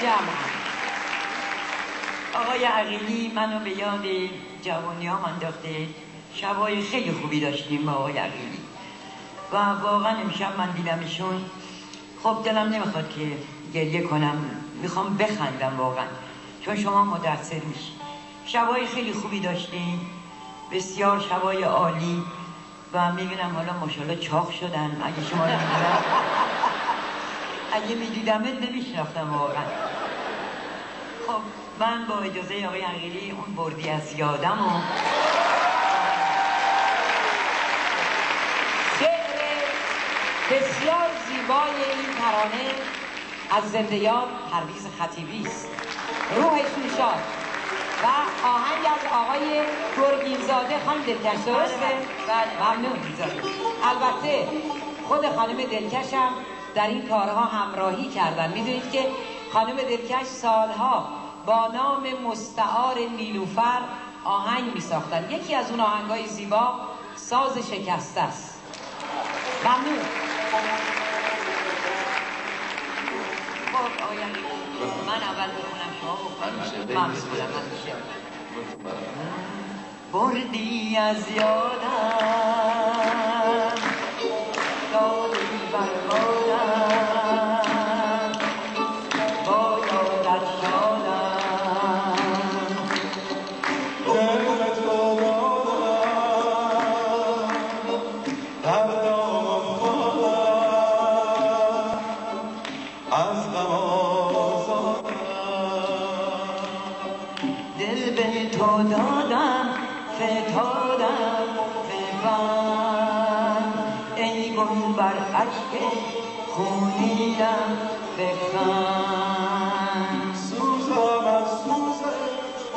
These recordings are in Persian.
جمع. آقای عقیلی منو به یاد جوانی ها انداخته. شبای خیلی خوبی داشتیم با آقای عقیلی و واقعا امشب من دیدمشون. خب دلم نمیخواد که گریه کنم، میخوام بخندم واقعا، چون شما متأثر میشی. شبای خیلی خوبی داشتیم، بسیار شبای عالی و میبینم حالا ماشاءالله چاق شدن. اگه شما رو میدیدم، اگه میدیدمت نمیشناختم واقعا. خب من با اجازه آقای عقیلی اون بردی از یادم و شعر بسیار زیبای این ترانه از زنده یاد پرویز خطیبی است، روحشون شاد، و آهنگ از آقای گرگینزاده. خانم دلکش درسته؟ ممنون. البته خود خانم دلکشم در این کارها همراهی کردن. میدونید که خانم دلکش سالها با نام مستعار نیلوفر آهنگ می ساختن. یکی از اون آهنگای زیبا ساز شکسته است. ممنون. خب آقای عقیلی من اول بخونم شما بخونم. من بخونم. بردی از یادم دادی بربادم، با یادت شادم، دل تو دادم در دام افتادم، از غم آزادم، دل به تو دادم فتادم به غم، ای گل بر اشک خونینم بخند، سوزم از سوز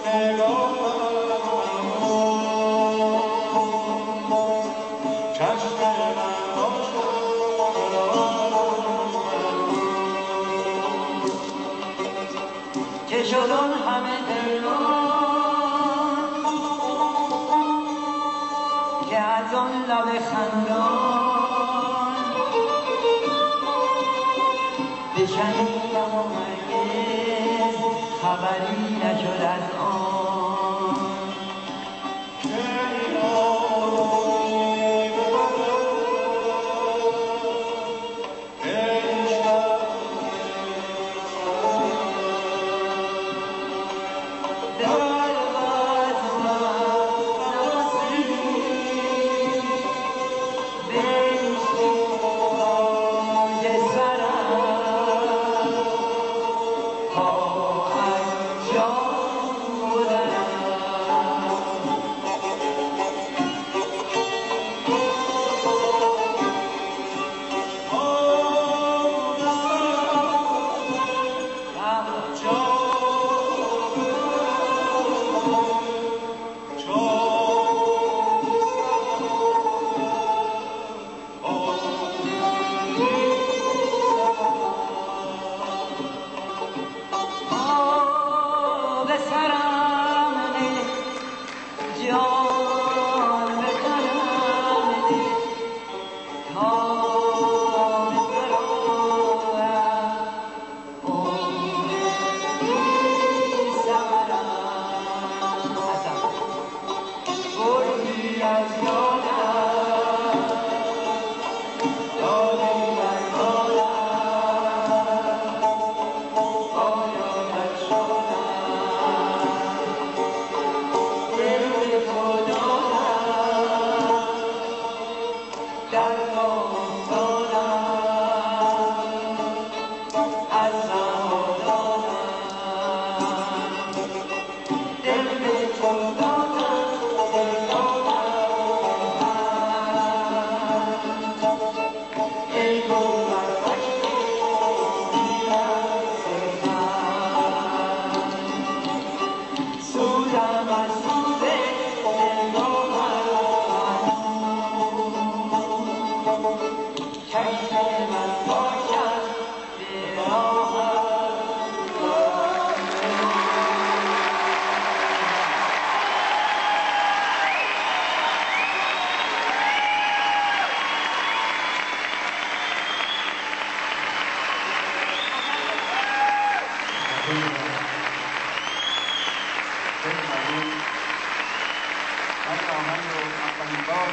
نگاهم، چشم من که شد آن همه دلمان که از آن لب خندان بشنیدم و هرگز خبری نشد از آن، که یاری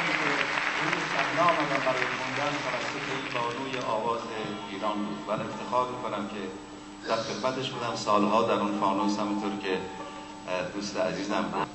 ترانه‌هایی که روی صحنه آمدن برای خوندن توسط این بانوی آواز ایران بود و افتخار می‌کنم که در خدمتش بودم سالها در اون فانوس، همونطور که دوست عزیزم بود.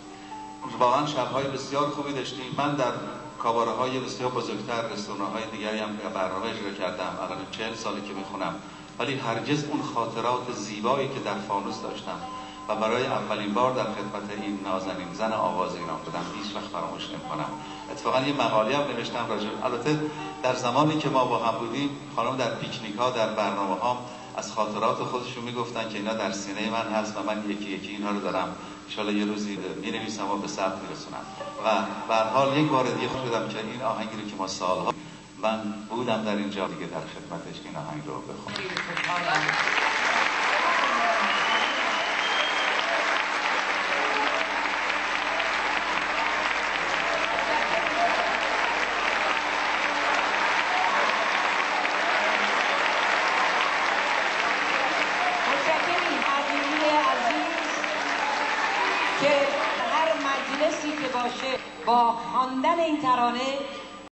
واقعا شب‌های بسیار خوبی داشتیم. من در کاباره‌های بسیار بزرگتر، رستوران‌های دیگری هم برنامه اجرا کردم. الان 40 ساله که میخونم، ولی هرگز اون خاطرات زیبایی که در فانوس داشتم و برای اولین بار در خدمت این نازنین زن آواز ایران بودم هیچ وقت فراموش نمی‌کنم. اتفاقا یه مقاله هم نوشتم راجع، البته در زمانی که ما با هم بودیم، خانم در پیکنیک‌ها، در برنامه‌ها از خاطرات خودشون میگفتن که اینا در سینه من هست و من یکی یکی اینها رو دارم انشالله یه روزی می‌نویسم و به ثبت می‌رسونم. و به هر حال یک بار دیگه خوش شدم که این آهنگی رو که ما سالها من بودم در اینجا دیگه در خدمتش این آهنگ رو بخونم. که هر مجلسی که باشه با خواندن این ترانه